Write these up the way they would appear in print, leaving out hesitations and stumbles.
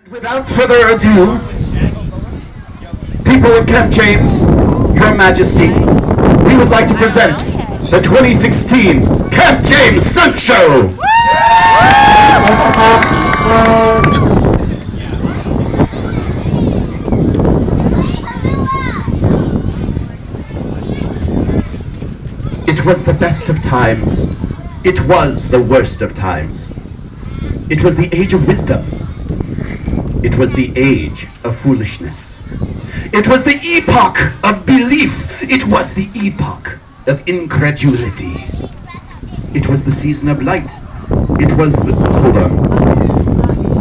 Without further ado, people of Camp James, Your Majesty, we would like to present the 2016 Camp James Stunt Show! It was the best of times. It was the worst of times. It was the age of wisdom. It was the age of foolishness. It was the epoch of belief. It was the epoch of incredulity. It was the season of light. It was the... Hold on.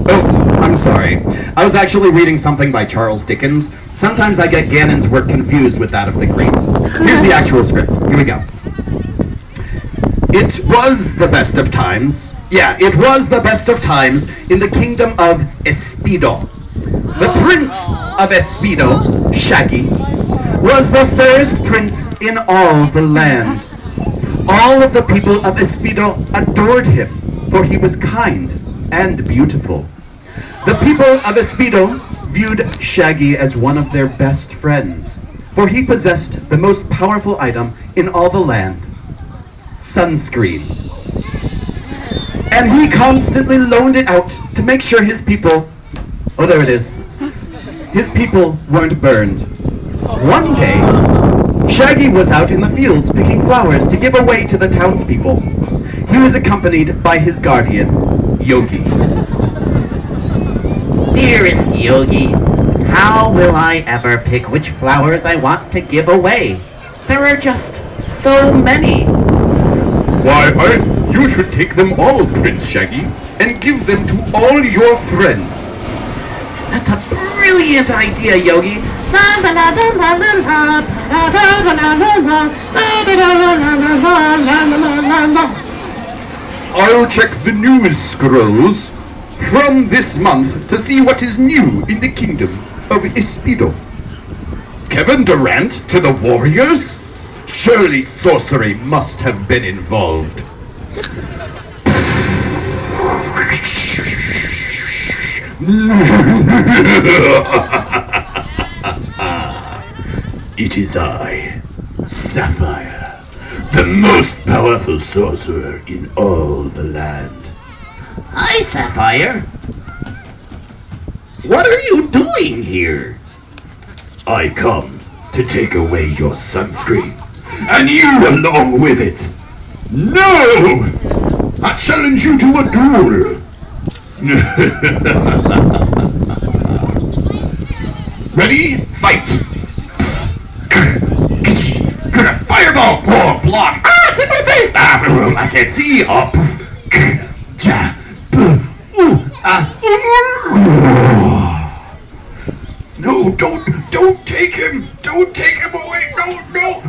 Oh, I'm sorry. I was actually reading something by Charles Dickens. Sometimes I get Gannon's work confused with that of the greats. Here's the actual script. Here we go. It was the best of times. Yeah, it was the best of times in the kingdom of Espido. The prince of Espido, Shaggy, was the fairest prince in all the land. All of the people of Espido adored him, for he was kind and beautiful. The people of Espido viewed Shaggy as one of their best friends, for he possessed the most powerful item in all the land: sunscreen. And he constantly loaned it out to make sure his people, oh there it is, his people weren't burned. One day, Shaggy was out in the fields picking flowers to give away to the townspeople. He was accompanied by his guardian, Yogi. Dearest Yogi, how will I ever pick which flowers I want to give away? There are just so many. Why, you should take them all, Prince Shaggy, and give them to all your friends. That's a brilliant idea, Yogi. I'll check the news scrolls from this month to see what is new in the kingdom of Espido. Kevin Durant to the Warriors? Surely sorcery must have been involved. It is I, Sapphire, the most powerful sorcerer in all the land. Hi, Sapphire. What are you doing here? I come to take away your sunscreen, and you along with it. No! I challenge you to a duel. Ready? Fight! Fireball! Oh, block! Ah, it's in my face! Ah, I can't see! Oh, No, don't take him! Don't take him away! No!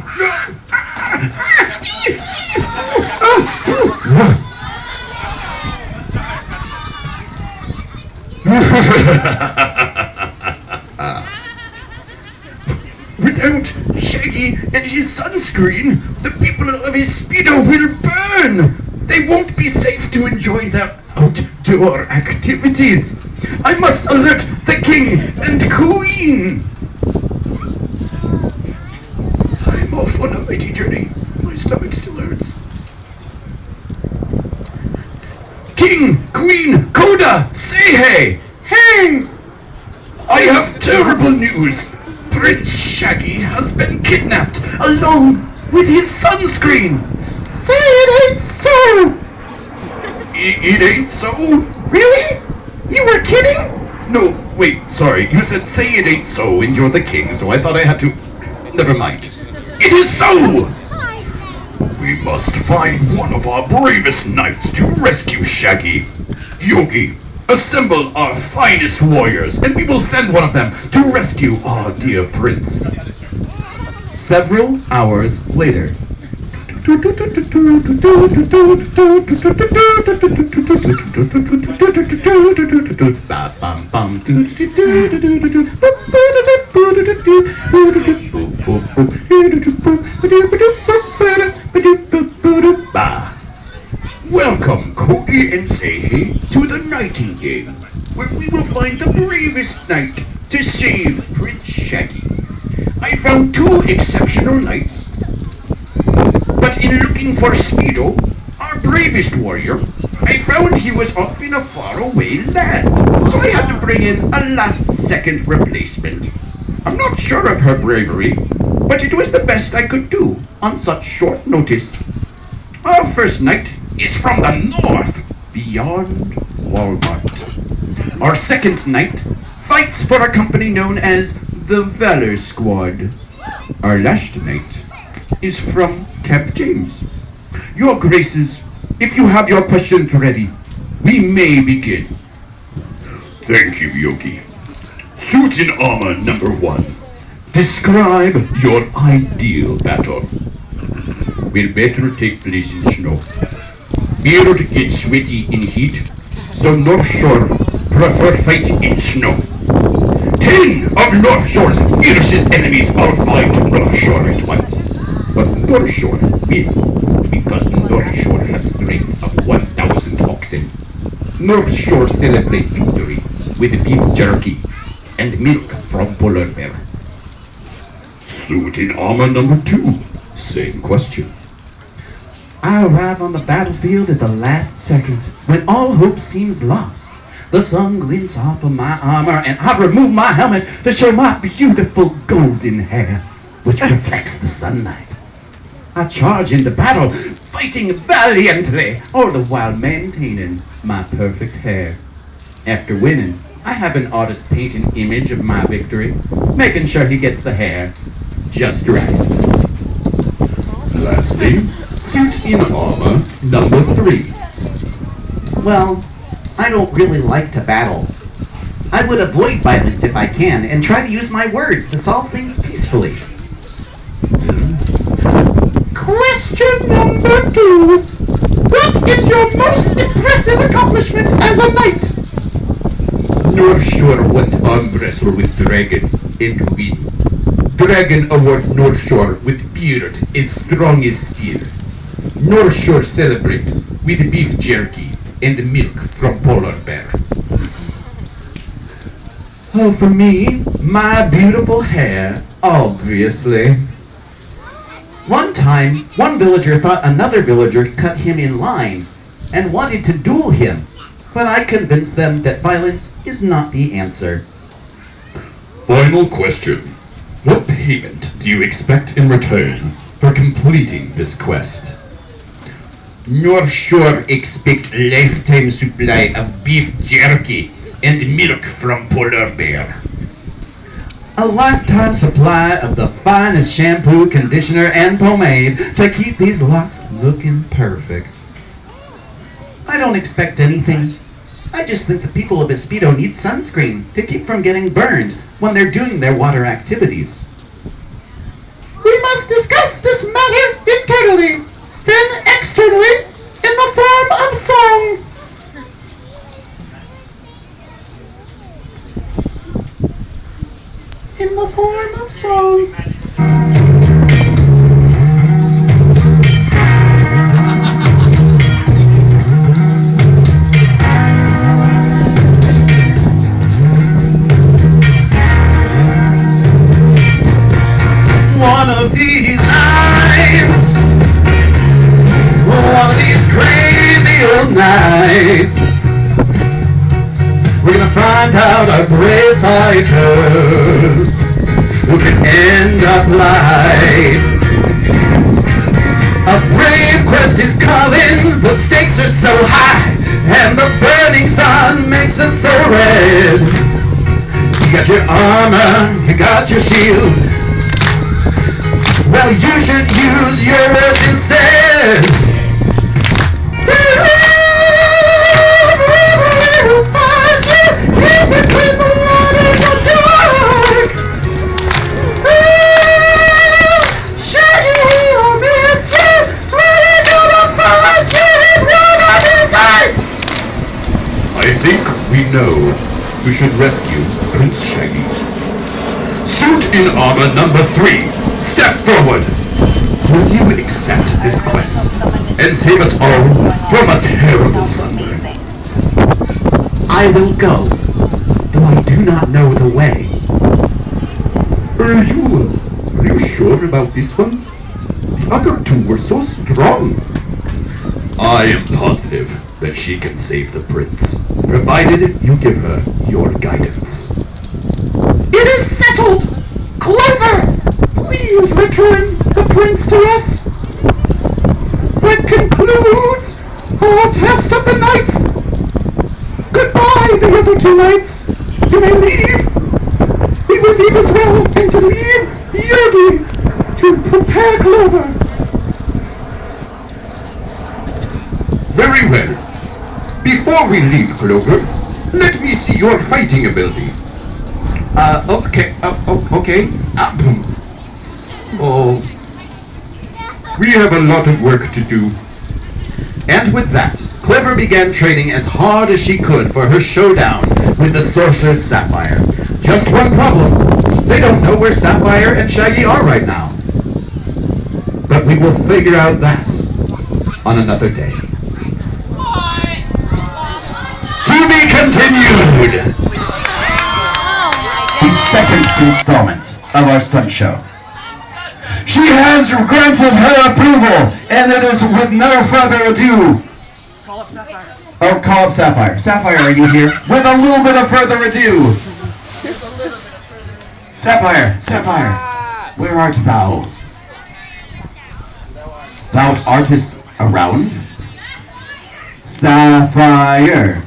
Without Shaggy and his sunscreen, the people of Espido will burn! They won't be safe to enjoy their outdoor activities! I must alert the king and queen! I'm off on a mighty journey. My stomach still hurts. King, queen, Coda, say hey! Hey! I have terrible news! Prince Shaggy has been kidnapped along with his sunscreen! Say it ain't so! It ain't so? Really? You were kidding? No, wait, sorry. You said say it ain't so and you're the king, so I thought I had to... Never mind. It is so! We must find one of our bravest knights to rescue Shaggy. Yogi, assemble our finest warriors, and we will send one of them to rescue our dear prince. Several hours later. Welcome, Cody and Sehi, to the Nightingale. where we will find the bravest knight to save Prince Shaggy. I found 2 exceptional knights, but in looking for Speedo, our bravest warrior, I found he was off in a faraway land, so I had to bring in a last-second replacement. I'm not sure of her bravery, but it was the best I could do on such short notice. Our first knight is from the north, beyond Walmart. Our second knight fights for a company known as the Valor Squad. Our last knight is from Camp James. Your Graces, if you have your questions ready, we may begin. Thank you, Yogi. Suit in armor number 1. Describe your ideal battle. Will battle take place in snow? Beard gets sweaty in heat, so North Shore prefer fight in snow. 10 of North Shore's fiercest enemies all fight North Shore at once. But North Shore will, because North Shore has strength of 1,000 oxen. North Shore celebrate victory with beef jerky and milk from polar bear. Suit in armor number 2. Same question. I arrive on the battlefield at the last second, when all hope seems lost. The sun glints off of my armor, and I remove my helmet to show my beautiful golden hair, which reflects the sunlight. I charge into battle, fighting valiantly, all the while maintaining my perfect hair. After winning, I have an artist paint an image of my victory, making sure he gets the hair just right. Lastly, suit in armor number 3. Well, I don't really like to battle. I would avoid violence if I can, and try to use my words to solve things peacefully. Question number 2. What is your most impressive accomplishment as a knight? North Shore once arm wrestle with Dragon and win. Dragon award North Shore with beard as strong as steel. North Shore celebrate with beef jerky and milk from polar bear. Oh, for me, my beautiful hair, obviously. One time, one villager thought another villager cut him in line and wanted to duel him, but I convinced them that violence is not the answer. Final question. What payment do you expect in return for completing this quest? North Shore expect lifetime supply of beef jerky and milk from polar bear. A lifetime supply of the finest shampoo, conditioner, and pomade to keep these locks looking perfect. I don't expect anything. I just think the people of Espedo need sunscreen to keep from getting burned when they're doing their water activities. We must discuss this matter internally, then externally, in the form of song. In the form of song. One of these nights, one of these crazy old nights, we're gonna find out our brave fighters who can end up light. A brave quest is calling, the stakes are so high, and the burning sun makes us so red. You got your armor, you got your shield. Well, you should use your words instead. We'll find you in between the light and the dark. Shaggy, we'll miss you. Swear we're gonna find you one of these nights. I think we know who should rescue Prince Shaggy. Suit in armor number 3. Step forward! Will you accept this quest and save us all from a terrible sunburn? I will go. do not know the way. Are you sure about this one? The other two were so strong. I am positive that she can save the prince, provided you give her your guidance. It is settled! Clover, please return the prince to us. That concludes our test of the knights. Goodbye, the other two knights. You may leave. We will leave as well, and to leave Yogi to prepare Clover. Very well. Before we leave, Clover, let me see your fighting ability. Okay. Oh, we have a lot of work to do. And with that, Clover began training as hard as she could for her showdown with the sorceress Sapphire. Just one problem. They don't know where Sapphire and Shaggy are right now. But we will figure out that on another day. To be continued! The second installment of our stunt show. She has granted her approval, and it is with no further ado. Oh, call up Sapphire. Sapphire, are you here? With a little bit of further ado. Sapphire, where art thou? Thou artist around? Sapphire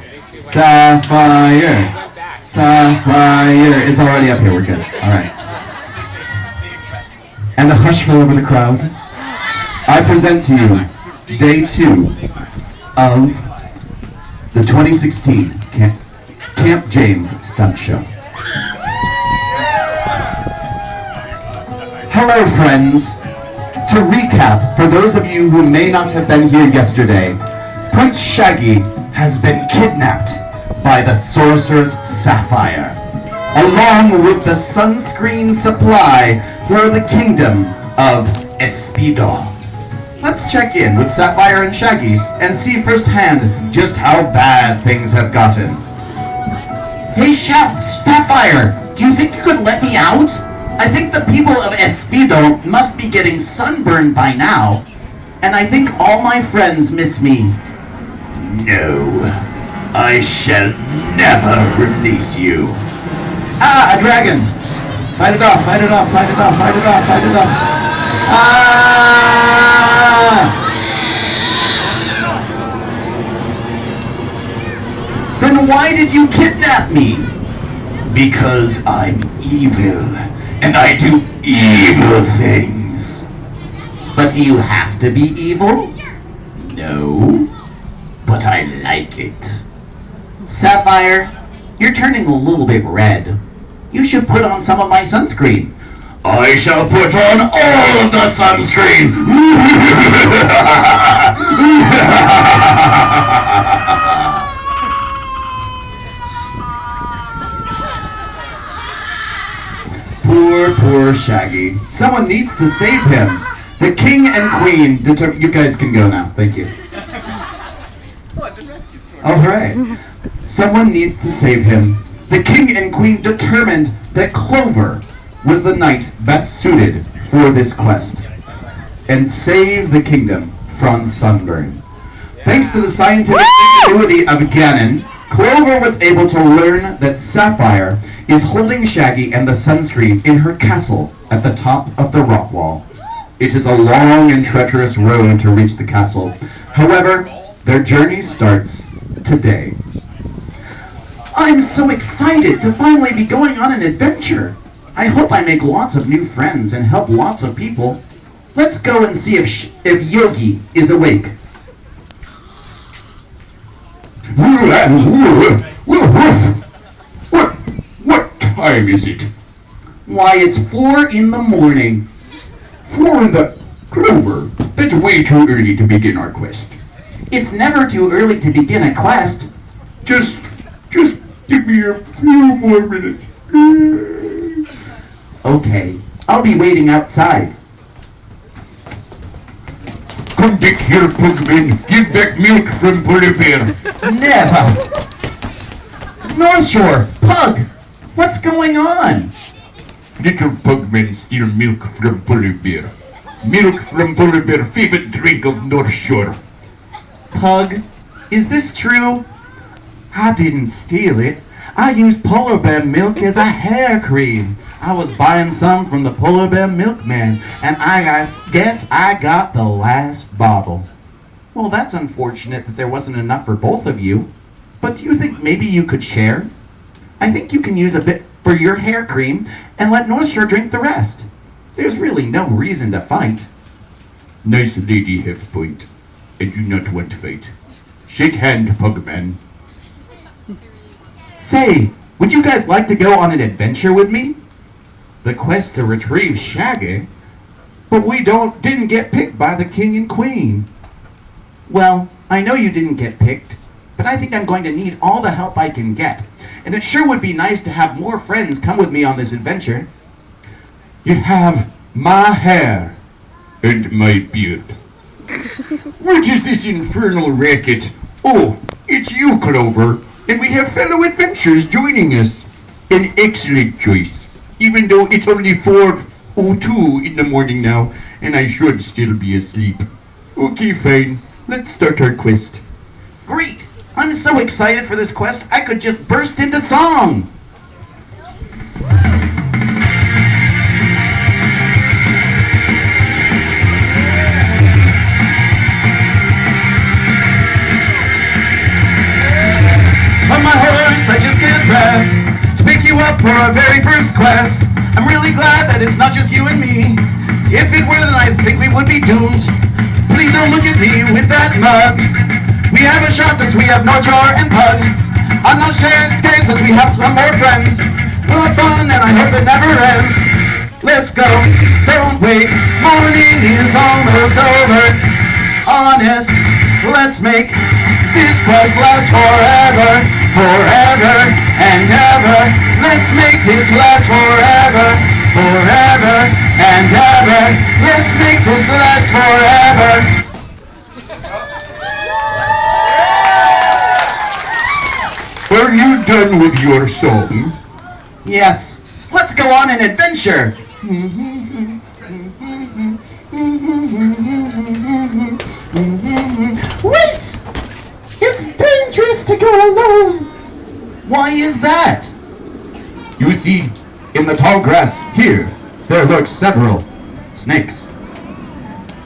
is already up here. We're good. All right. And a hush fell over the crowd. I present to you day 2 of the 2016 Camp James Stunt Show. Hello, friends. To recap, for those of you who may not have been here yesterday, Prince Shaggy has been kidnapped by the sorceress Sapphire, along with the sunscreen supply for the kingdom of Espido. Let's check in with Sapphire and Shaggy and see firsthand just how bad things have gotten. Hey, Chef, Sapphire, do you think you could let me out? I think the people of Espido must be getting sunburned by now, and I think all my friends miss me. No, I shall never release you. Ah, a dragon! Fight it off, fight it off, fight it off, fight it off, fight it off. Ah! Then why did you kidnap me? Because I'm evil, and I do evil things. But do you have to be evil? No, but I like it. Sapphire, you're turning a little bit red. You should put on some of my sunscreen. I shall put on all of the sunscreen! Poor Shaggy. Someone needs to save him. The king and queen you guys can go now. Thank you. Alright. Someone needs to save him. The king and queen determined that Clover was the knight best suited for this quest and save the kingdom from sunburn. Thanks to the scientific ingenuity of Ganon, Clover was able to learn that Sapphire is holding Shaggy and the sunscreen in her castle at the top of the rock wall. It is a long and treacherous road to reach the castle. However, their journey starts today. I'm so excited to finally be going on an adventure. I hope I make lots of new friends and help lots of people. Let's go and see if Yogi is awake. What time is it? Why, it's 4 in the morning. 4 in the... Clover, that's way too early to begin our quest. It's never too early to begin a quest. Just give me a few more minutes. Okay, I'll be waiting outside. Come back here, Pugman. Give back milk from Polar Bear. Never! North Shore, Pug! What's going on? Little pugmen steal milk from polar bear. Milk from polar bear, favorite drink of North Shore. Pug, is this true? I didn't steal it. I used polar bear milk as a hair cream. I was buying some from the polar bear milkman, and I guess I got the last bottle. Well, that's unfortunate that there wasn't enough for both of you. But do you think maybe you could share? I think you can use a bit for your hair cream and let North Shore drink the rest. There's really no reason to fight. Nice lady have point. I do not want fight. Shake hand, pugman. Say, would you guys like to go on an adventure with me? The quest to retrieve Shaggy? But we didn't get picked by the king and queen. Well, I know you didn't get picked, but I think I'm going to need all the help I can get. And it sure would be nice to have more friends come with me on this adventure. You have my hair and my beard. What is this infernal racket? Oh, it's you, Clover, and we have fellow adventurers joining us. An excellent choice, even though it's only 4:02 in the morning now, and I should still be asleep. Okay, fine. Let's start our quest. Great! I'm so excited for this quest, I could just burst into song! On my horse, I just can't rest to pick you up for our very first quest. I'm really glad that it's not just you and me. If it were, then I think we would be doomed. Please don't look at me with that mug. We have a shot since we have North Shore and Pug. I'm not scared since we have some more friends. We'll have fun and I hope it never ends. Let's go, don't wait, morning is almost over. Honest, let's make this quest last forever, forever and ever. Let's make this last forever, forever and ever. Let's make this last forever. Are you done with your song? Yes, let's go on an adventure. Wait! It's dangerous to go alone. Why is that? You see, in the tall grass here, there lurk several snakes.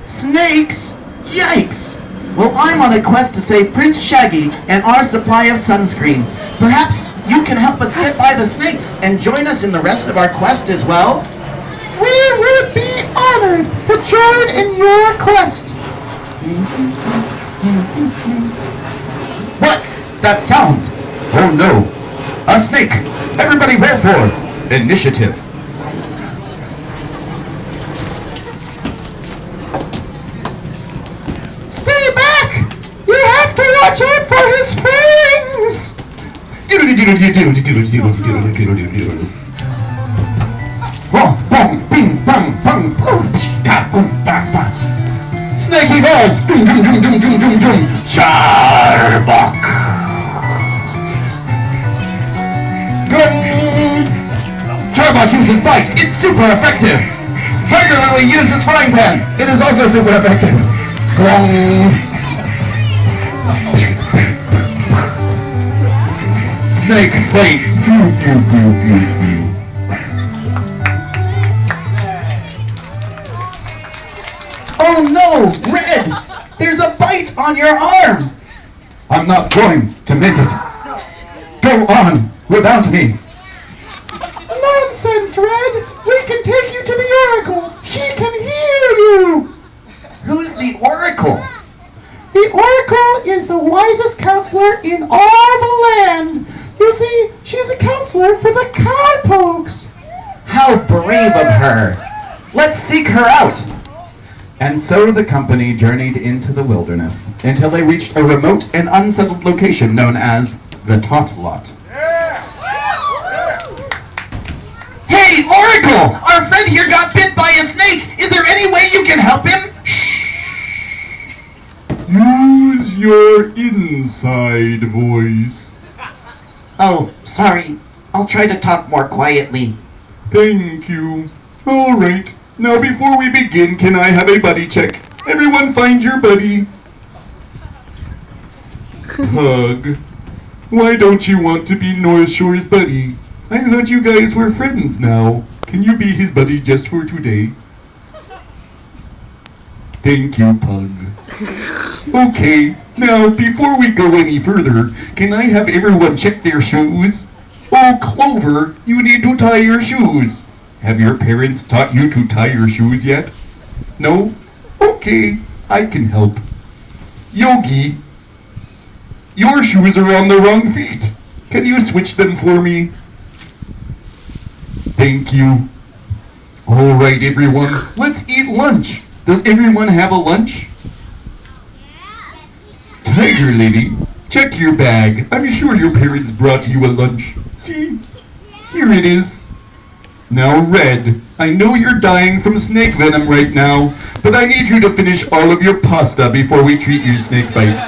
Snakes? Yikes! Well, I'm on a quest to save Prince Shaggy and our supply of sunscreen. Perhaps you can help us get by the snakes and join us in the rest of our quest as well? We would be honored to join in your quest. What's that sound? Oh no, a snake! Everybody roll for initiative. Stay back! You have to watch out for his fangs! Snakey balls! Charbok! Charbok uses bite. It's super effective. Tiger Lily uses frying pan. It is also super effective. Snake fights. Oh no, Red! There's a bite on your arm! I'm not going to make it. Go on without me. Nonsense, Red! We can take you to the Oracle! She can hear you! Who's the Oracle? The Oracle is the wisest counselor in all the land! You see, she's a counselor for the cowpokes! How brave of her! Let's seek her out! And so the company journeyed into the wilderness until they reached a remote and unsettled location known as the Tot Lot. Hey, Oracle! Our friend here got bit by a snake! Is there any way you can help him? Shh! Use your inside voice. Oh, sorry. I'll try to talk more quietly. Thank you. All right. Now, before we begin, can I have a buddy check? Everyone find your buddy. Hug. Why don't you want to be North Shore's buddy? I thought you guys were friends now. Can you be his buddy just for today? Thank you, Pug. Okay, now before we go any further, can I have everyone check their shoes? Oh, Clover, you need to tie your shoes. Have your parents taught you to tie your shoes yet? No? Okay, I can help. Yogi, your shoes are on the wrong feet. Can you switch them for me? Thank you. All right, everyone, let's eat lunch. Does everyone have a lunch? Tiger Lady, check your bag. I'm sure your parents brought you a lunch. See? Here it is. Now, Red, I know you're dying from snake venom right now, but I need you to finish all of your pasta before we treat your snake bite.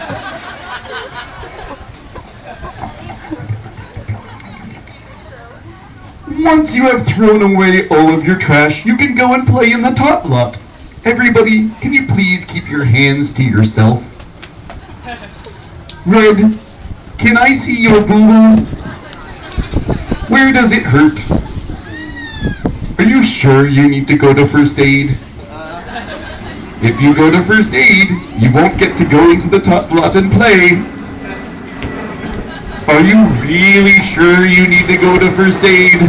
Once you have thrown away all of your trash, you can go and play in the top lot. Everybody, can you please keep your hands to yourself? Red, can I see your boo-boo? Where does it hurt? Are you sure you need to go to first aid? If you go to first aid, you won't get to go into the top lot and play. Are you really sure you need to go to first aid?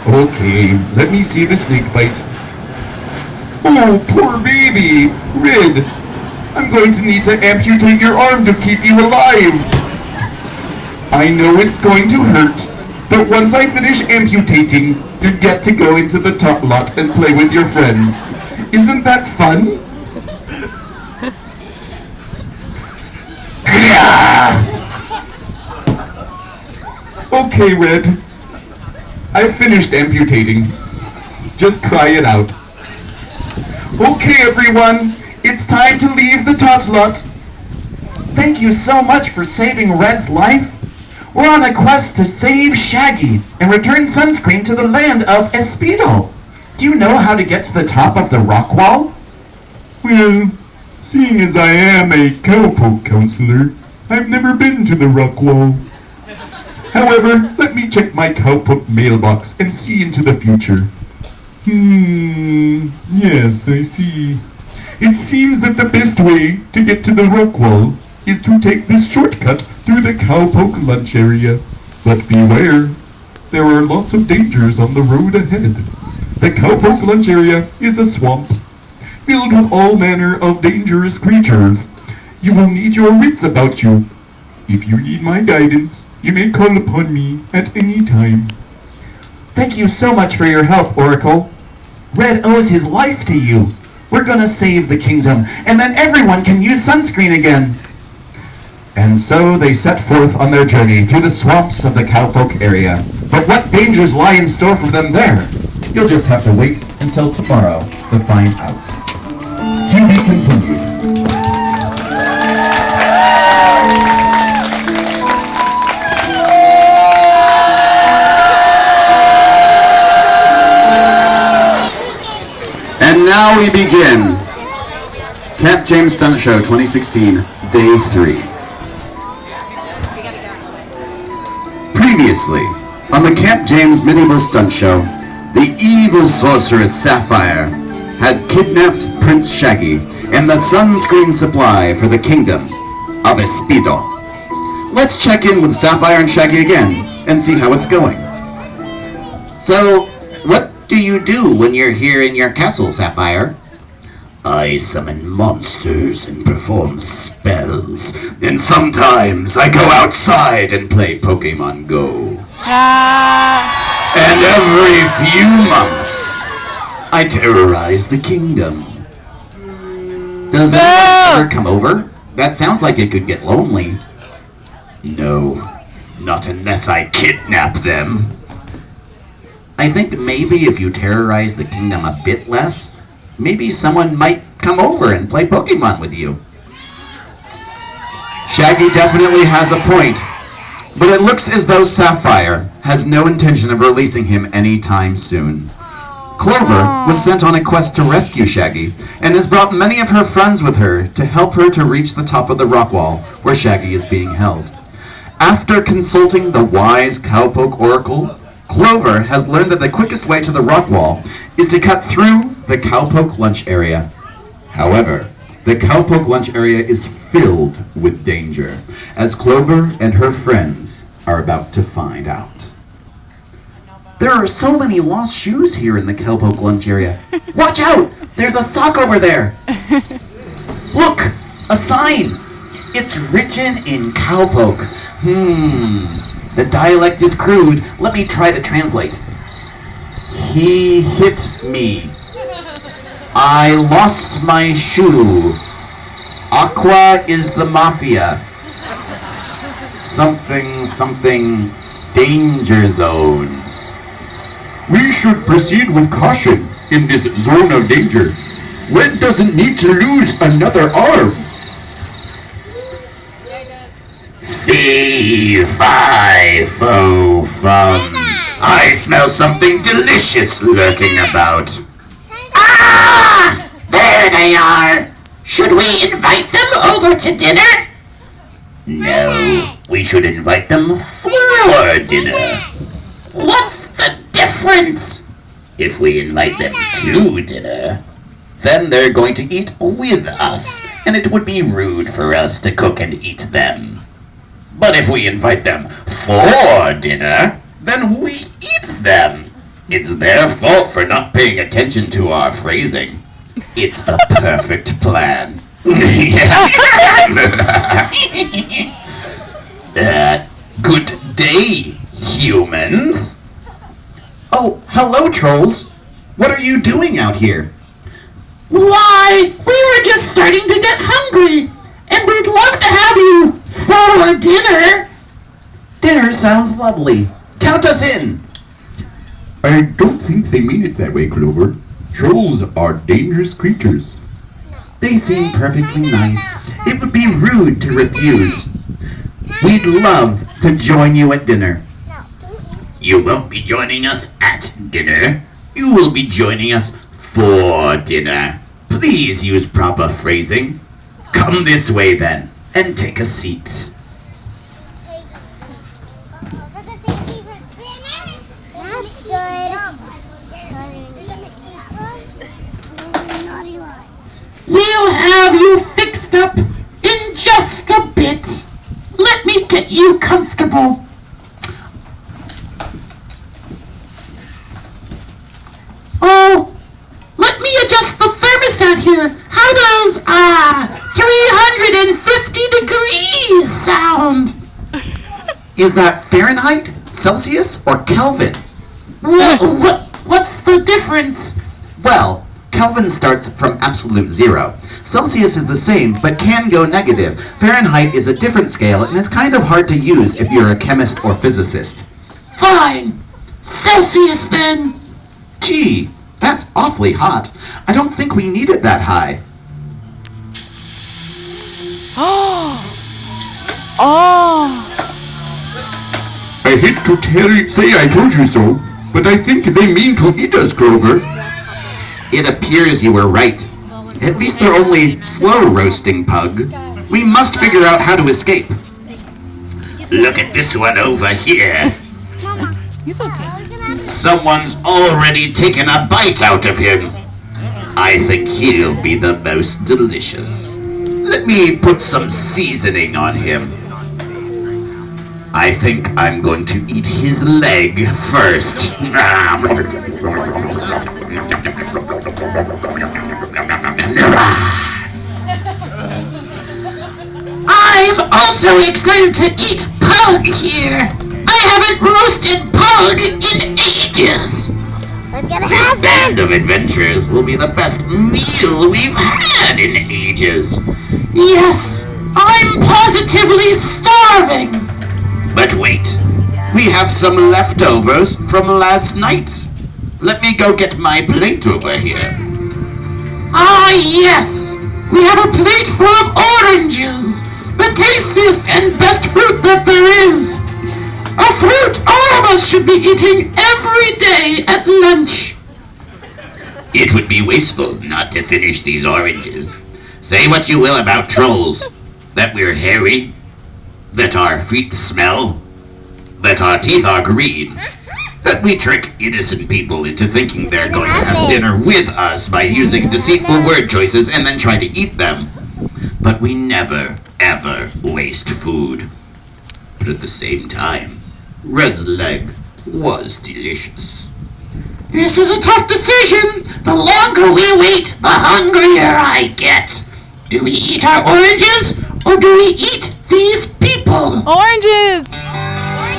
Okay, let me see the snake bite. Oh, poor baby! Red, I'm going to need to amputate your arm to keep you alive. I know it's going to hurt, but once I finish amputating, you get to go into the top lot and play with your friends. Isn't that fun? Okay, Red. I've finished amputating. Just cry it out. Okay, everyone. It's time to leave the tot lot. Thank you so much for saving Red's life. We're on a quest to save Shaggy and return sunscreen to the land of Espedo. Do you know how to get to the top of the rock wall? Well, seeing as I am a cowpoke counselor, I've never been to the rock wall. However, let me check my cowpoke mailbox and see into the future. Yes, I see. It seems that the best way to get to the rock wall is to take this shortcut through the cowpoke lunch area. But beware, there are lots of dangers on the road ahead. The cowpoke lunch area is a swamp, filled with all manner of dangerous creatures. You will need your wits about you. If you need my guidance, you may call upon me at any time. Thank you so much for your help, Oracle. Red owes his life to you. We're gonna save the kingdom, and then everyone can use sunscreen again. And so they set forth on their journey through the swamps of the cowpoke area. But what dangers lie in store for them there? You'll just have to wait until tomorrow to find out. To be continued. And now we begin Camp James Stunt Show 2016, Day 3. Previously, on the Camp James Medieval Stunt Show, the evil sorceress Sapphire had kidnapped Prince Shaggy and the sunscreen supply for the kingdom of Espedo. Let's check in with Sapphire and Shaggy again and see how it's going. So, what do you do when you're here in your castle, Sapphire? I summon monsters and perform spells. And sometimes I go outside and play Pokemon Go. And every few months, I terrorize the kingdom. Does anyone ever come over? That sounds like it could get lonely. No, not unless I kidnap them. I think maybe if you terrorize the kingdom a bit less, maybe someone might come over and play Pokemon with you. Shaggy definitely has a point, but it looks as though Sapphire has no intention of releasing him anytime soon. Clover was sent on a quest to rescue Shaggy and has brought many of her friends with her to help her to reach the top of the rock wall where Shaggy is being held. After consulting the wise Cowpoke Oracle, Clover has learned that the quickest way to the rock wall is to cut through the Cowpoke lunch area. However, the Cowpoke lunch area is filled with danger, as Clover and her friends are about to find out. There are so many lost shoes here in the Cowpoke lunch area. Watch out! There's a sock over there! Look! A sign! It's written in Cowpoke. The dialect is crude. Let me try to translate. He hit me. I lost my shoe. Aqua is the mafia. Something, danger zone. We should proceed with caution in this zone of danger. Red doesn't need to lose another arm. Fee, fi, fo, fum. I smell something delicious lurking about. Ah! There they are. Should we invite them over to dinner? No, we should invite them for dinner. What's the difference? If we invite them to dinner, then they're going to eat with us, and it would be rude for us to cook and eat them. But if we invite them for dinner, then we eat them. It's their fault for not paying attention to our phrasing. It's the perfect plan. Good day, humans. Oh, hello, trolls. What are you doing out here? Why, we were just starting to get hungry, and we'd love to have you for dinner. Dinner sounds lovely. Count us in. I don't think they mean it that way, Clover. Trolls are dangerous creatures. They seem perfectly nice. It would be rude to refuse. We'd love to join you at dinner. You won't be joining us at dinner. You will be joining us for dinner. Please use proper phrasing. Come this way then, and take a seat. We'll have you fixed up in just a bit. Let me get you comfortable. Oh, let me adjust the thermostat here. How does 350 degrees sound? Is that Fahrenheit, Celsius, or Kelvin? What's the difference? Well, Kelvin starts from absolute zero. Celsius is the same, but can go negative. Fahrenheit is a different scale and is kind of hard to use if you're a chemist or physicist. Fine. Celsius then. Gee, that's awfully hot. I don't think we need it that high. I hate to say I told you so, but I think they mean to eat us, Clover. It appears you were right. At least they're only slow roasting, Pug. We must figure out how to escape. Look at this one over here. He's okay. Someone's already taken a bite out of him. I think he'll be the most delicious. Let me put some seasoning on him. I think I'm going to eat his leg first. I'm also excited to eat Pug here. I haven't roasted Pug in ages. This band of adventurers will be the best meal we've had in ages. Yes, I'm positively starving. But wait, we have some leftovers from last night. Let me go get my plate over here. Ah, yes. We have a plate full of oranges. The tastiest and best fruit that there is. A fruit all of us should lunch? It would be wasteful not to finish these oranges. Say what you will about trolls. That we're hairy. That our feet smell. That our teeth are green. That we trick innocent people into thinking they're going to have dinner with us by using deceitful word choices and then try to eat them. But we never, ever waste food. But at the same time, Red's leg was delicious. This is a tough decision. The longer we wait, the hungrier I get. Do we eat our oranges, or do we eat these people? Oranges!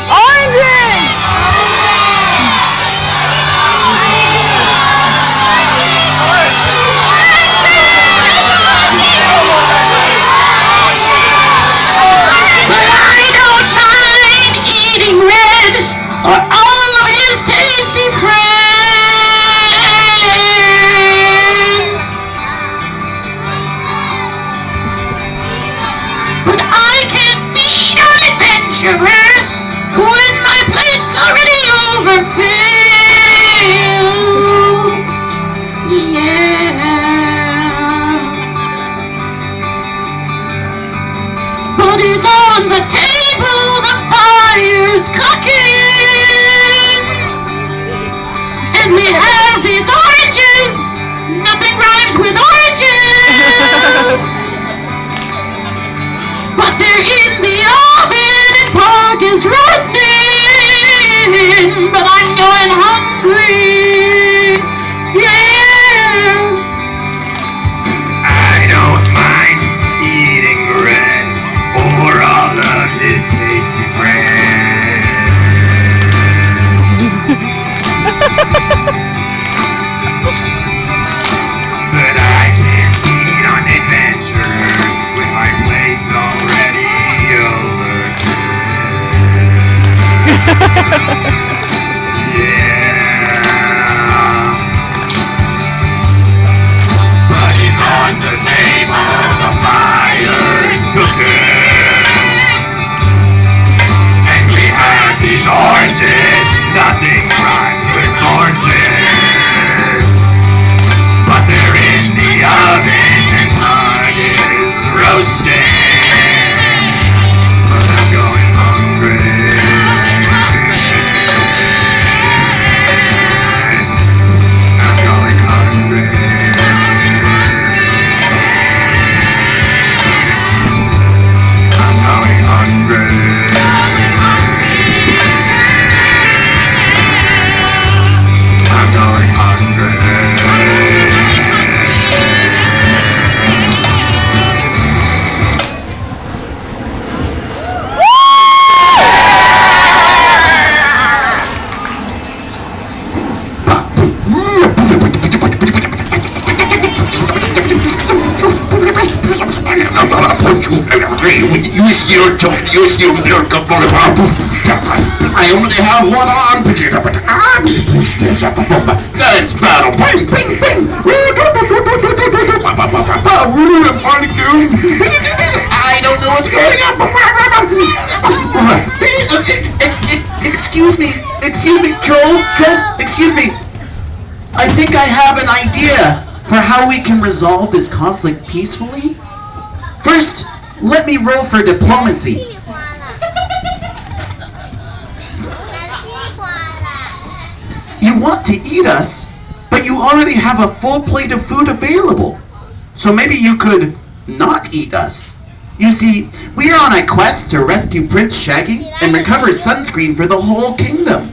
Oranges! But I don't mind eating Red, or all of his tasty friends. But I can't feed on adventurers when my plate's already overfilled. Yeah. Buddies on the table, the fire's cooking. And we have these oranges. Nothing rhymes with oranges. But they're in the oven and Pug is roasting. But I'm going hungry. Yeah. I don't mind eating Red or all of his tasty friends. But I can't eat on adventures when my plate's already overfilled. Yeah. Buddies on the table, the fire's cooking. And we have these oranges, nothing rhymes with oranges. But they're in the oven and Pug is roasting. But I'm going hungry. I'm going hungry. I'm going hungry. I'm going hungry. Use your tongue, use your milk. I only have one arm. Dance battle. Bing, bing, bing. I don't know what's going on. Excuse me, trolls, excuse me. I think I have an idea for how we can resolve this conflict peacefully. First, let me roll for diplomacy. You want to eat us, but you already have a full plate of food available. So maybe you could not eat us. You see, we are on a quest to rescue Prince Shaggy and recover sunscreen for the whole kingdom.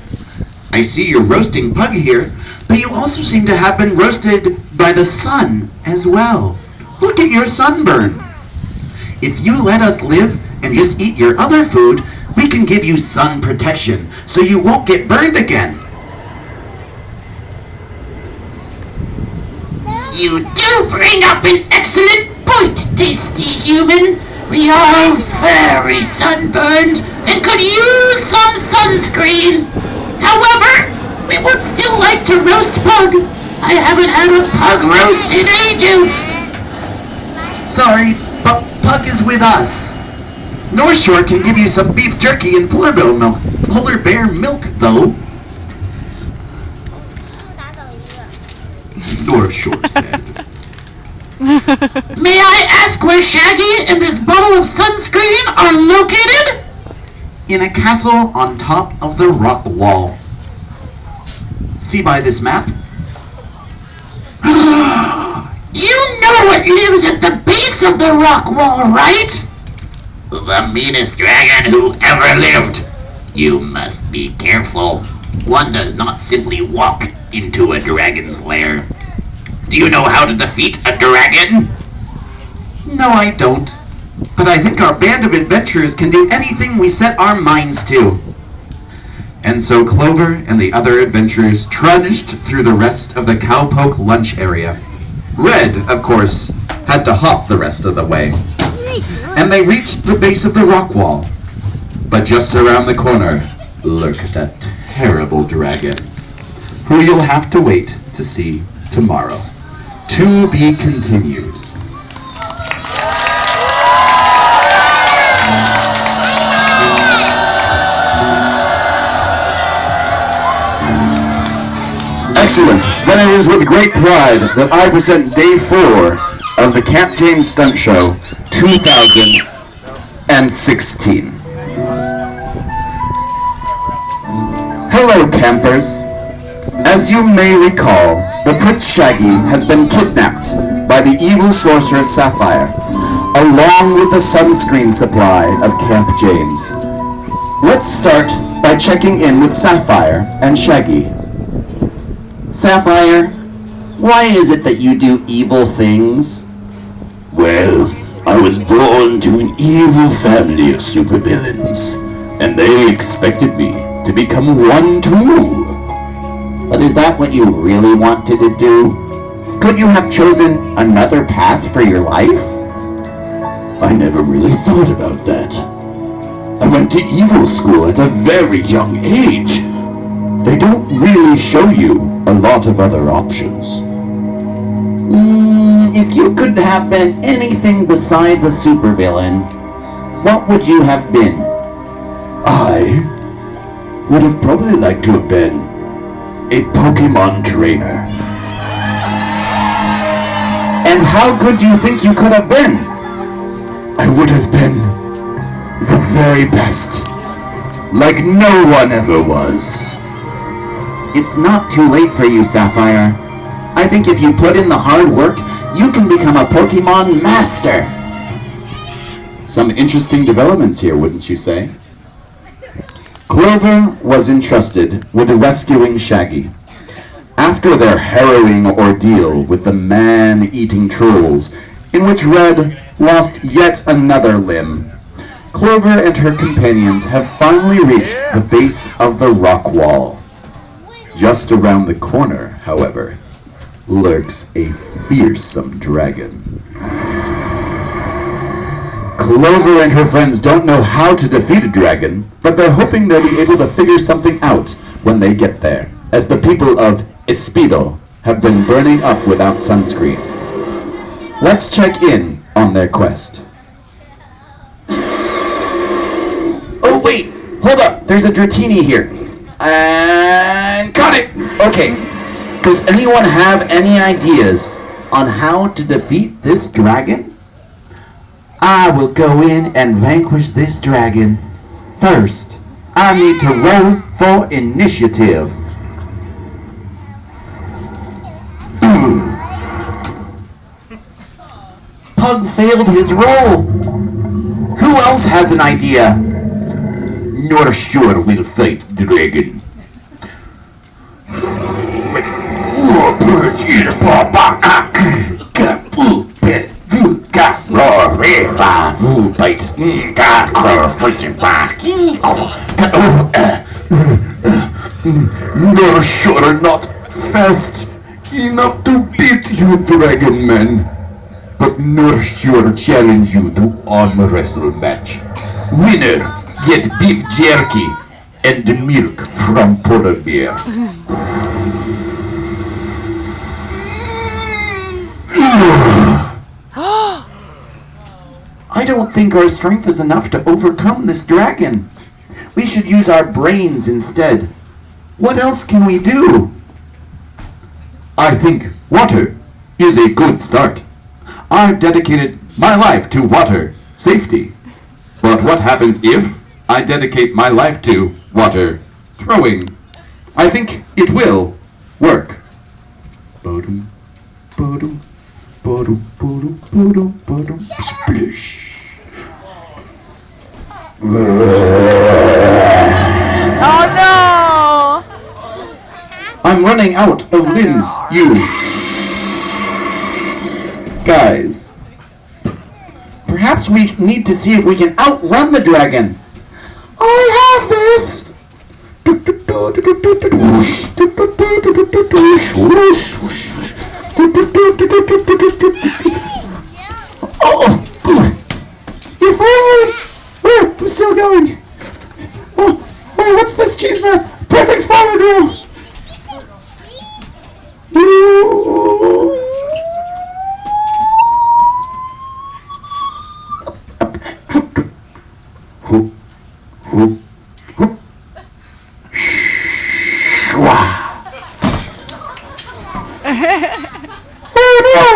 I see you're roasting Pug here, but you also seem to have been roasted by the sun as well. Look at your sunburn. If you let us live and just eat your other food, we can give you sun protection so you won't get burned again. You do bring up an excellent point, tasty human. We are very sunburned and could use some sunscreen. However, we would still like to roast Pug. I haven't had a Pug roast in ages. Sorry, but Pug is with us. North Shore can give you some beef jerky and polar bear milk though. North Shore said. May I ask where Shaggy and this bottle of sunscreen are located? In a castle on top of the rock wall. See by this map? You know it lives at the base of the rock wall, right? The meanest dragon who ever lived. You must be careful. One does not simply walk into a dragon's lair. Do you know how to defeat a dragon? No, I don't. But I think our band of adventurers can do anything we set our minds to. And so Clover and the other adventurers trudged through the rest of the cowpoke lunch area. Red, of course, had to hop the rest of the way. And they reached the base of the rock wall. But just around the corner lurked a terrible dragon, who you'll have to wait to see tomorrow. To be continued. Excellent. Then it is with great pride that I present Day 4 of the Camp James Stunt Show 2016. Hello, campers. As you may recall, the Prince Shaggy has been kidnapped by the evil sorceress Sapphire, along with the sunscreen supply of Camp James. Let's start by checking in with Sapphire and Shaggy. Sapphire, why is it that you do evil things? Well, I was born to an evil family of supervillains, and they expected me to become one too. But is that what you really wanted to do? Could you have chosen another path for your life? I never really thought about that. I went to evil school at a very young age. They don't really show you a lot of other options. If you could have been anything besides a supervillain, what would you have been? I would have probably liked to have been a Pokemon trainer. And how good do you think you could have been? I would have been the very best, like no one ever was. It's not too late for you, Sapphire. I think if you put in the hard work, you can become a Pokemon master. Some interesting developments here, wouldn't you say? Clover was entrusted with rescuing Shaggy. After their harrowing ordeal with the man-eating trolls, in which Red lost yet another limb, Clover and her companions have finally reached the base of the rock wall. Just around the corner, however, lurks a fearsome dragon. Clover and her friends don't know how to defeat a dragon, but they're hoping they'll be able to figure something out when they get there, as the people of Espido have been burning up without sunscreen. Let's check in on their quest. Oh wait, hold up, there's a Dratini here. And got it! Okay, does anyone have any ideas on how to defeat this dragon? I will go in and vanquish this dragon. First, I need to roll for initiative. Pug failed his roll. Who else has an idea? North Shore will fight the dragon. North Shore not fast enough to beat you, Dragon Man. But North Shore challenge you to arm wrestle match. Winner get beef jerky and milk from polar bear. I don't think our strength is enough to overcome this dragon. We should use our brains instead. What else can we do? I think Water is a good start. I've dedicated my life to water safety. But what happens if I dedicate my life to water throwing? I think it will work. Bodum, bodum, bodum, bodum, bodum, bodum, splish. Oh no! I'm running out of limbs, you guys. Perhaps we need to see if we can outrun the dragon. I have this! Oh, if only... Oh, I'm still going. Oh, what's this cheeseburger? Perfect fire drill. Oh no!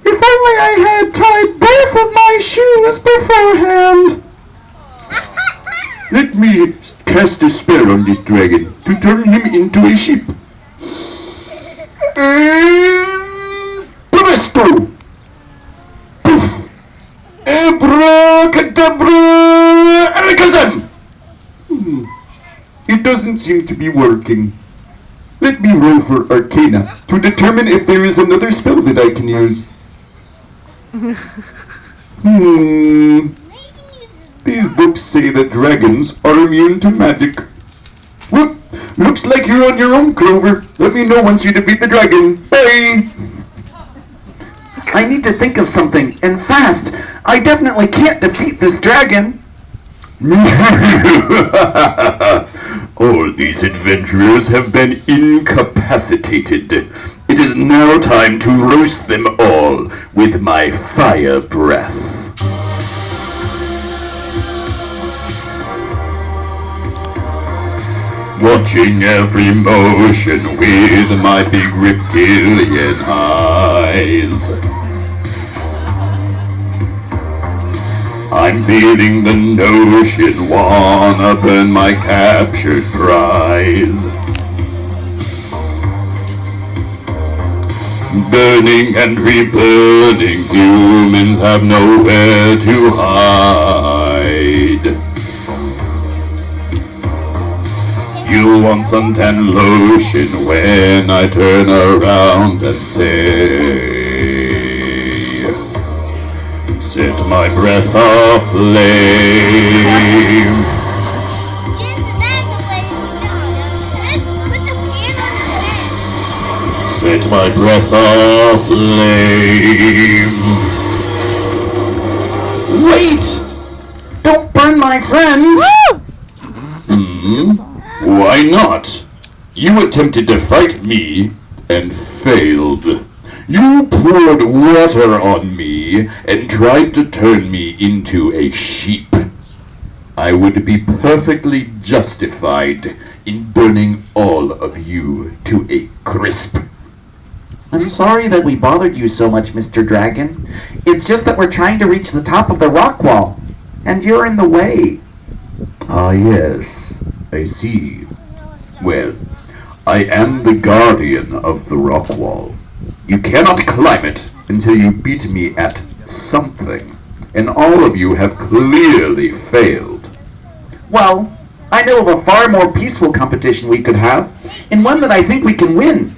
If only I had tied both of my shoes beforehand! Let me cast a spell on this dragon to turn him into a sheep. Presto! Poof! Abracadabra! Alakazam! It doesn't seem to be working. Let me roll for Arcana to determine if there is another spell that I can use. These books say that dragons are immune to magic. Well, looks like you're on your own, Clover. Let me know once you defeat the dragon. Bye! I need to think of something, and fast. I definitely can't defeat this dragon. All these adventurers have been incapacitated. It is now time to roast them all with my fire breath. Watching every motion with my big reptilian eyes. I'm feeling the notion, wanna burn my captured prize. Burning and reburning, humans have nowhere to hide. You'll want suntan lotion when I turn around and say, set my breath aflame. Set my breath aflame. Wait! Don't burn my friends! Why not? You attempted to fight me and failed. You poured water on me and tried to turn me into a sheep. I would be perfectly justified in burning all of you to a crisp. I'm sorry that we bothered you so much, Mr. Dragon. It's just that we're trying to reach the top of the rock wall, and you're in the way. Ah, yes, I see. Well, I am the guardian of the rock wall. You cannot climb it until you beat me at something, and all of you have clearly failed. Well, I know of a far more peaceful competition we could have, and one that I think we can win.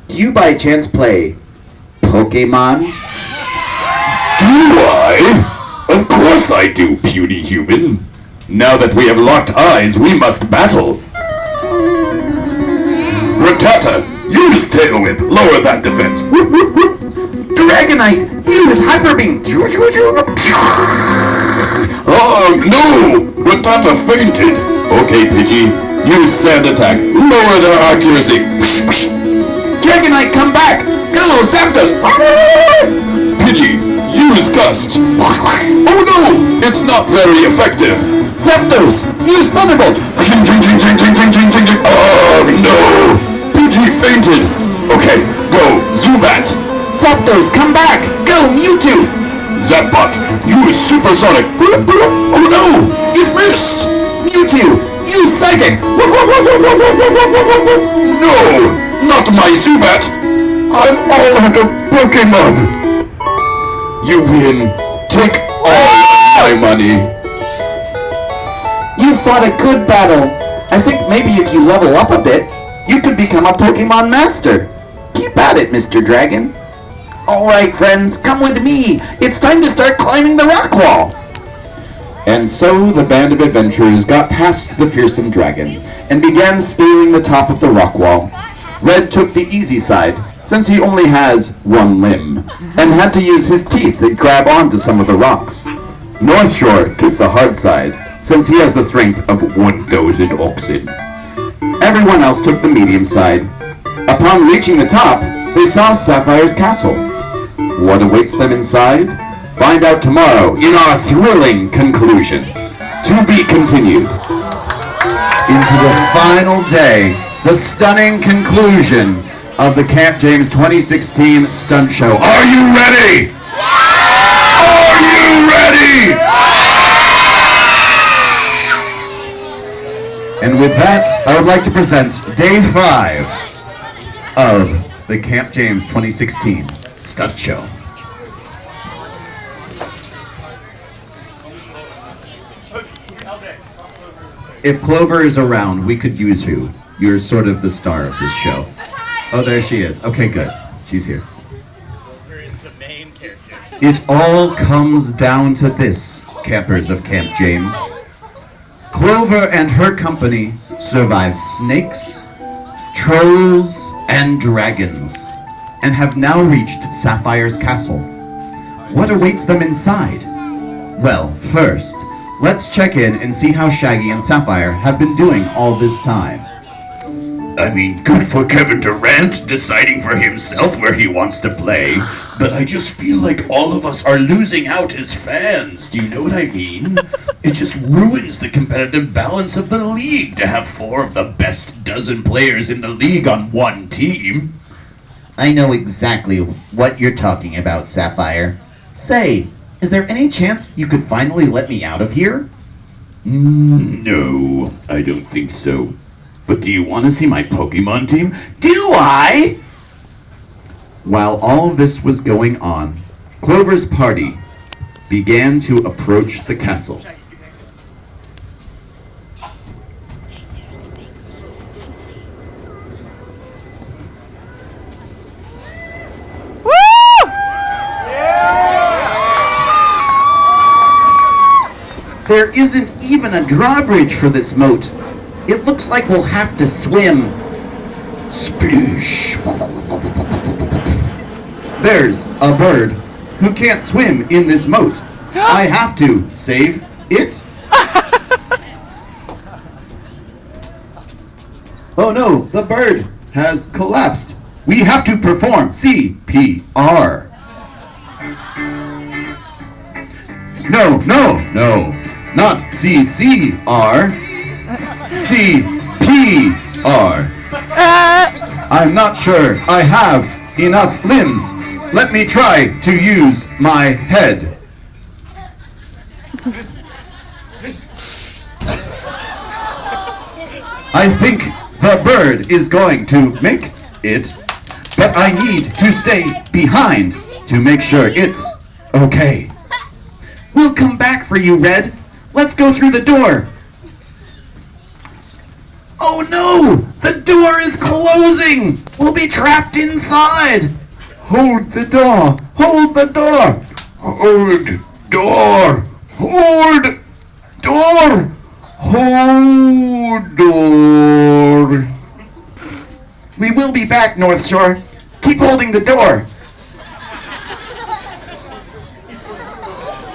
Do you by chance play Pokemon? Do I? Of course I do, puny human. Now that we have locked eyes, we must battle. Rattata, use Tail Whip. Lower that defense. Whoop, whoop, whoop. Dragonite, use Hyper Beam. Oh, no! Rattata fainted. Okay, Pidgey, use Sand Attack. Lower their accuracy. Dragonite, come back. Go, Zapdos. Pidgey, use Gust. Oh no, it's not very effective. Zapdos, use Thunderbolt. Oh no! Pidgey fainted! Okay, go, Zubat! Zapdos, come back! Go, Mewtwo! Zapbot, use supersonic! Oh no! It missed! Mewtwo, use Psychic! No! Not my Zubat! I'm all out of Pokemon! You win! Take all my money! You fought a good battle. I think maybe if you level up a bit, you could become a Pokemon Master. Keep at it, Mr. Dragon. Alright, friends, come with me. It's time to start climbing the rock wall. And so the band of adventurers got past the fearsome dragon and began scaling the top of the rock wall. Red took the easy side, since he only has one limb, and had to use his teeth to grab onto some of the rocks. North Shore took the hard side, since he has the strength of 1,000 oxen. Everyone else took the medium side. Upon reaching the top, they saw Sapphire's castle. What awaits them inside? Find out tomorrow in our thrilling conclusion. To be continued. Into the final day, the stunning conclusion of the Camp James 2016 Stunt Show. Are you ready? Are you ready? And with that, I would like to present Day 5 of the Camp James 2016 Stunt Show. If Clover is around, we could use you. You're sort of the star of this show. Oh, there she is. Okay, good. She's here. Clover is the main character. It all comes down to this, campers of Camp James. Clover and her company survive snakes, trolls, and dragons, and have now reached Sapphire's castle. What awaits them inside? Well, first, let's check in and see how Shaggy and Sapphire have been doing all this time. I mean, good for Kevin Durant deciding for himself where he wants to play, but I just feel like all of us are losing out as fans. Do you know what I mean? It just ruins the competitive balance of the league to have 4 of the best dozen players in the league on one team. I know exactly what you're talking about, Sapphire. Say, is there any chance you could finally let me out of here? No, I don't think so. But do you want to see my Pokemon team? Do I? While all of this was going on, Clover's party began to approach the castle. There isn't even a drawbridge for this moat. It looks like we'll have to swim. Sploosh. There's a bird who can't swim in this moat. I have to save it. Oh no, the bird has collapsed. We have to perform CPR. No, not CCR. CPR. I'm not sure I have enough limbs. Let me try to use my head. I think the bird is going to make it, but I need to stay behind to make sure it's okay. We'll come back for you, Red. Let's go through the door. Oh no! The door is closing! We'll be trapped inside! Hold the door! Hold the door! Hold door! Hold door! Hold door! We will be back, North Shore. Keep holding the door.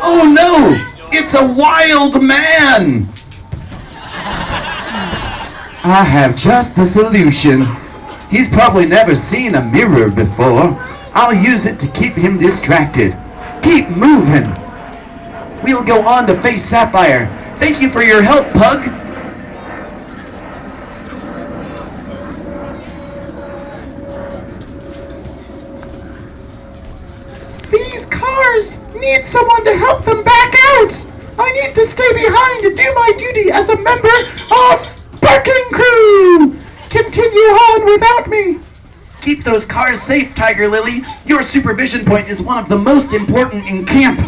Oh no! It's a wild man! I have just the solution. He's probably never seen a mirror before. I'll use it to keep him distracted. Keep moving. We'll go on to face Sapphire. Thank you for your help, Pug. need someone to help them back out. I need to stay behind and do my duty as a member of Parking Crew. Continue on without me. Keep those cars safe, Tiger Lily. Your supervision point is one of the most important in camp.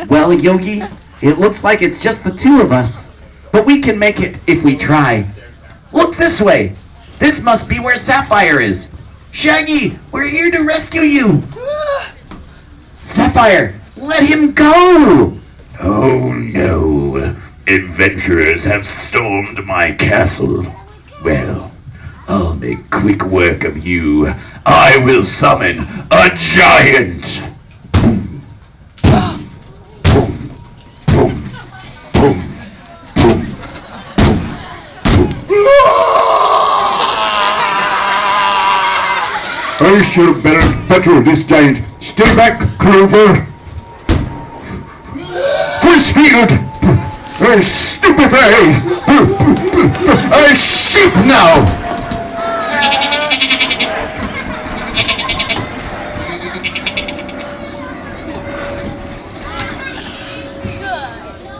Well, Yogi, it looks like it's just the two of us. But we can make it if we try. Look this way. This must be where Sapphire is. Shaggy, we're here to rescue you. Sapphire, let him go. Oh no. Adventurers have stormed my castle. Well, I'll make quick work of you. I will summon a giant. Boom, boom, boom, boom, boom, I shall battle this giant. Stay back, Clover. Force field! Stupefy! A sheep now!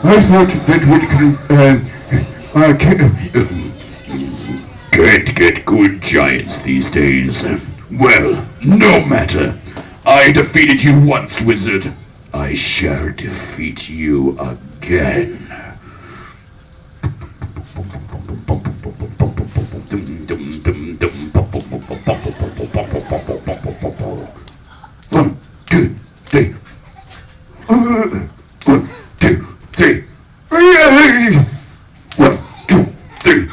I thought that Can't get good giants these days. Well, no matter. I defeated you once, wizard. I shall defeat you again. One, two, three. 1, 2, 3. 1, 2, 3.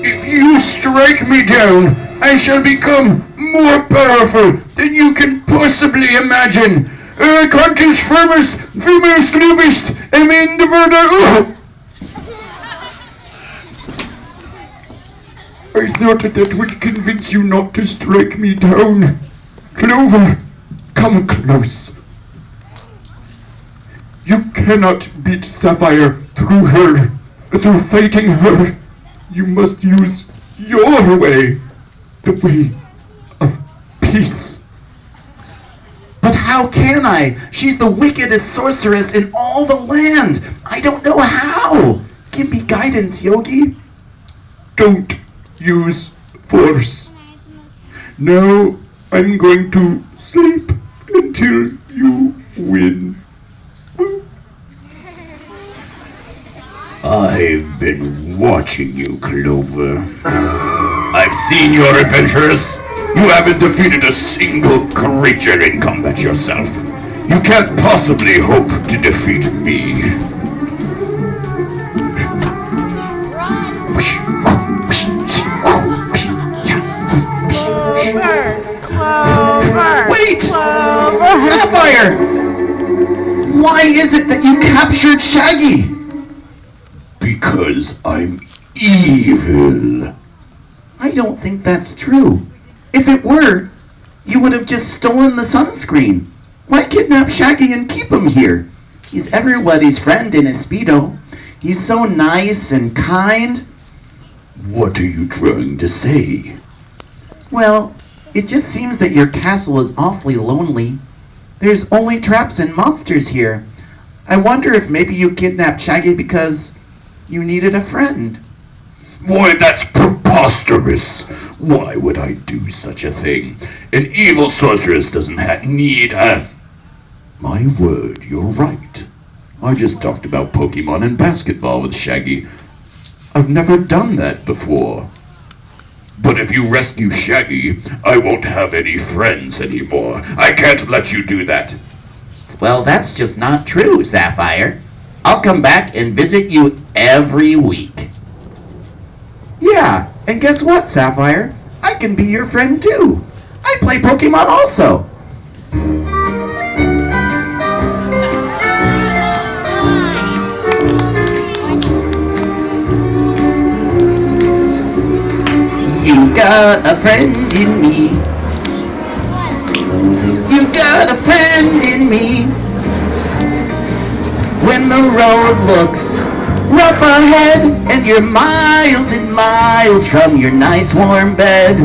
If you strike me down, I shall become more powerful than you can possibly imagine. Quantus firmus lubist, amen the murder. I thought that would convince you not to strike me down. Clover, come close. You cannot beat Sapphire through fighting her. You must use your way, the way of peace. But how can I? She's the wickedest sorceress in all the land. I don't know how. Give me guidance, Yogi. Don't use force. Now I'm going to sleep until you win. I've been watching you, Clover. I've seen your adventures. You haven't defeated a single creature in combat yourself. You can't possibly hope to defeat me. Wait! Sapphire! Why is it that you captured Shaggy? Because I'm evil. I don't think that's true. If it were, you would have just stolen the sunscreen. Why kidnap Shaggy and keep him here? He's everybody's friend in his Speedo. He's so nice and kind. What are you trying to say? Well, it just seems that your castle is awfully lonely. There's only traps and monsters here. I wonder if maybe you kidnapped Shaggy because you needed a friend. Why, that's preposterous. Why would I do such a thing? An evil sorceress doesn't need a... My word, you're right. I just talked about Pokemon and basketball with Shaggy. I've never done that before. But if you rescue Shaggy, I won't have any friends anymore. I can't let you do that. Well, that's just not true, Sapphire. I'll come back and visit you every week. Yeah, and guess what, Sapphire? I can be your friend too. I play Pokemon also. You got a friend in me. You got a friend in me. When the road looks rough ahead and you're miles and miles from your nice warm bed,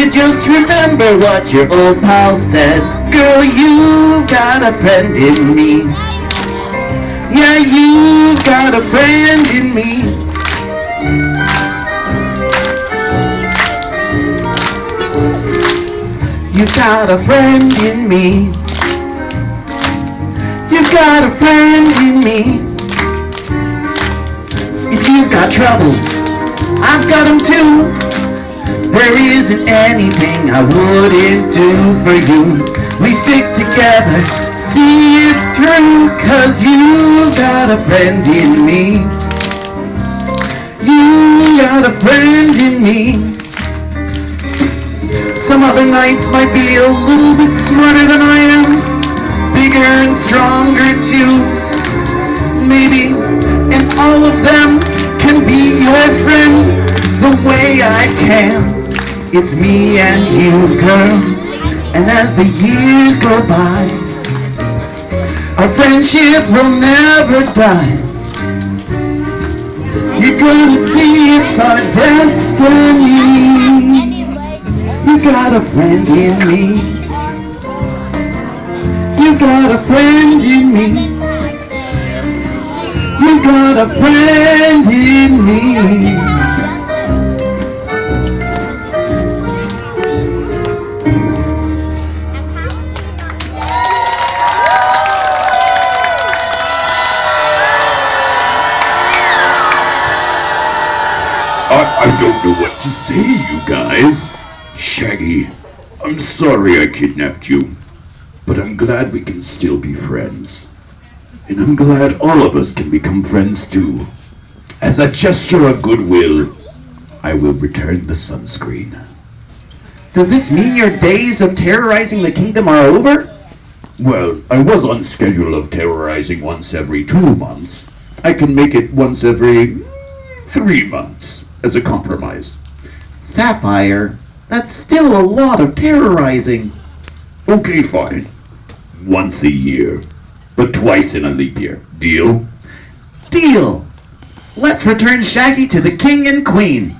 You just remember what your old pal said. Girl, you've got a friend in me. Yeah, you've got a friend in me. You got a friend in me. You got a friend in me. If you've got troubles, I've got them too. There isn't anything I wouldn't do for you. We stick together, see it through, 'cause you got a friend in me. You got a friend in me. Some other nights might be a little bit smarter than I am, bigger and stronger too, maybe, and all of them can be your friend the way I can. It's me and you, girl, and as the years go by, our friendship will never die. You're gonna see it's our destiny. You got a friend in me. You got a friend in me. You got a friend in me. I don't know what to say, you guys. Shaggy, I'm sorry I kidnapped you, but I'm glad we can still be friends. And I'm glad all of us can become friends too. As a gesture of goodwill, I will return the sunscreen. Does this mean your days of terrorizing the kingdom are over? Well, I was on schedule of terrorizing once every 2 months. I can make it once every 3 months as a compromise. Sapphire, that's still a lot of terrorizing. Okay, fine. Once a year, but twice in a leap year. Deal? Deal! Let's return Shaggy to the king and queen.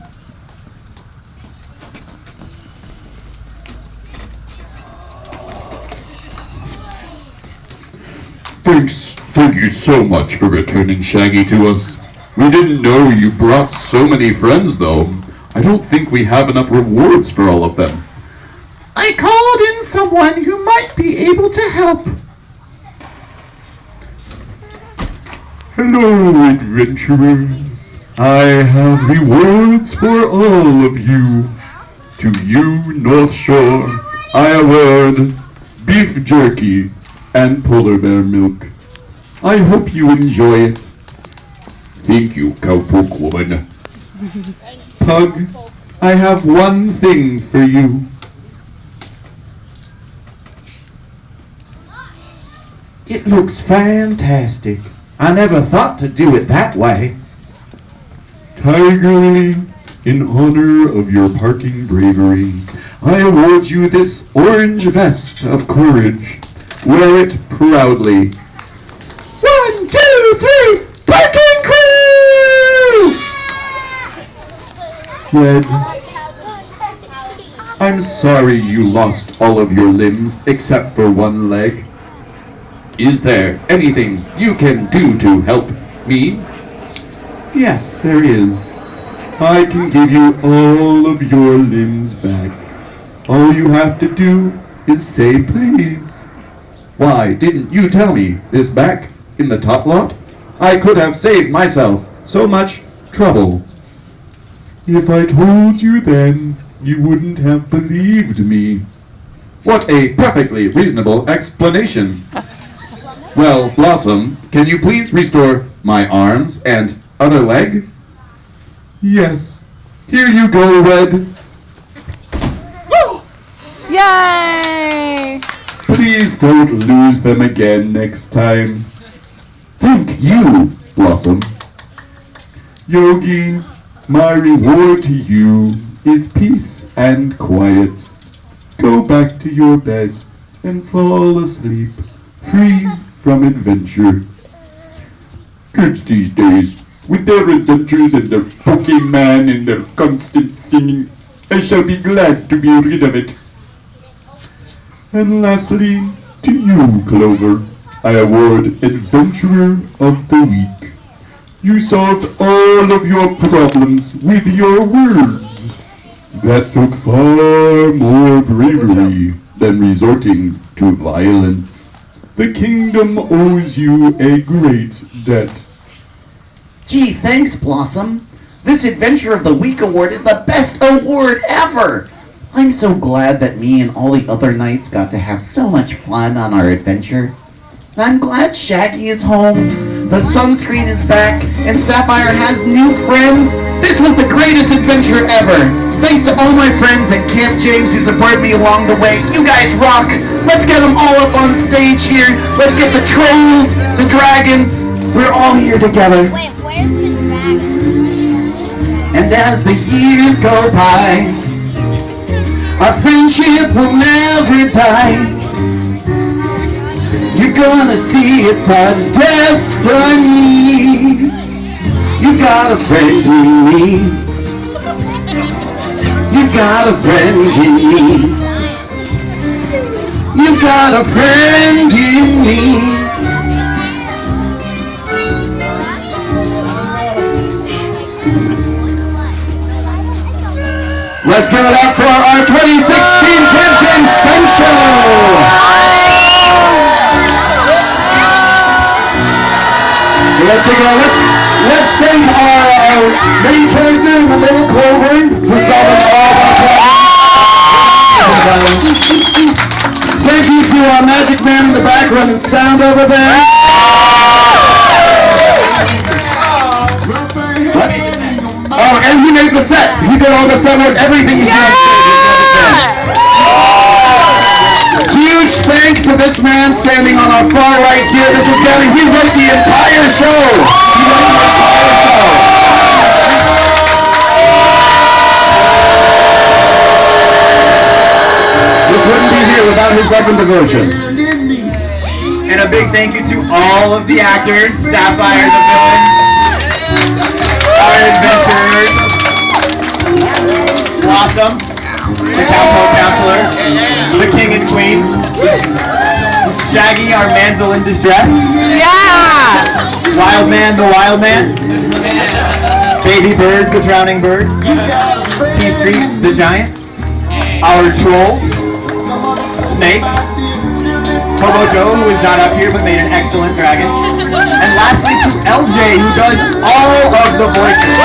Thank you so much for returning Shaggy to us. We didn't know you brought so many friends, though. I don't think we have enough rewards for all of them. I called in someone who might be able to help. Hello, adventurers. I have rewards for all of you. To you, North Shore, I award beef jerky and polar bear milk. I hope you enjoy it. Thank you, cowpoke woman. Pug, I have one thing for you. It looks fantastic. I never thought to do it that way. Tiger Lily, in honor of your parking bravery, I award you this orange vest of courage. Wear it proudly. 1, 2, 3, parking crew! Red, I'm sorry you lost all of your limbs except for one leg. Is there anything you can do to help me? Yes, there is. I can give you all of your limbs back. All you have to do is say please. Why didn't you tell me this back in the top lot? I could have saved myself so much trouble. If I told you then, you wouldn't have believed me. What a perfectly reasonable explanation. Well, Blossom, can you please restore my arms and other leg? Yes. Here you go, Red. Yay! Please don't lose them again next time. Thank you, Blossom. Yogi, my reward to you is peace and quiet. Go back to your bed and fall asleep, free from adventure. Kids these days, with their adventures and their Pokemon and their constant singing, I shall be glad to be rid of it. And lastly, to you, Clover, I award Adventurer of the Week. You solved all of your problems with your words. That took far more bravery than resorting to violence. The kingdom owes you a great debt. Gee, thanks, Blossom. This Adventure of the Week award is the best award ever. I'm so glad that me and all the other knights got to have so much fun on our adventure. And I'm glad Shaggy is home, the sunscreen is back, and Sapphire has new friends. This was the greatest adventure ever. Thanks to all my friends at Camp James who supported me along the way. You guys rock. Let's get them all up on stage here. Let's get the trolls, the dragon. We're all here together. Wait, where's the dragon? And as the years go by, our friendship will never die. You're gonna see it's our destiny. You got a friend in me. You got a friend in me. You got a friend in me. Let's give it up for our 2016 Captain Stunt Show! So let's thank our main character in the middle, Clover, for solving all of our problems. Thank you to our magic man in the back running sound over there. Oh, and he made the set. He did all the set work, everything you see on stage. Huge thanks to this man standing on our far right here. This is Gavin. He wrote the entire show. This wouldn't be here without his love and devotion. And a big thank you to all of the actors, Sapphire the villain, our adventurers, Blossom, the Council Counselor, the King and Queen, Shaggy, our manzel in distress, Yeah! Wild Man, the Wild Man, Baby Bird, the Drowning Bird, T-Street, the Giant, our trolls, Snake, Hobo Joe, who is not up here but made an excellent dragon, and lastly to LJ, who does all of the voices.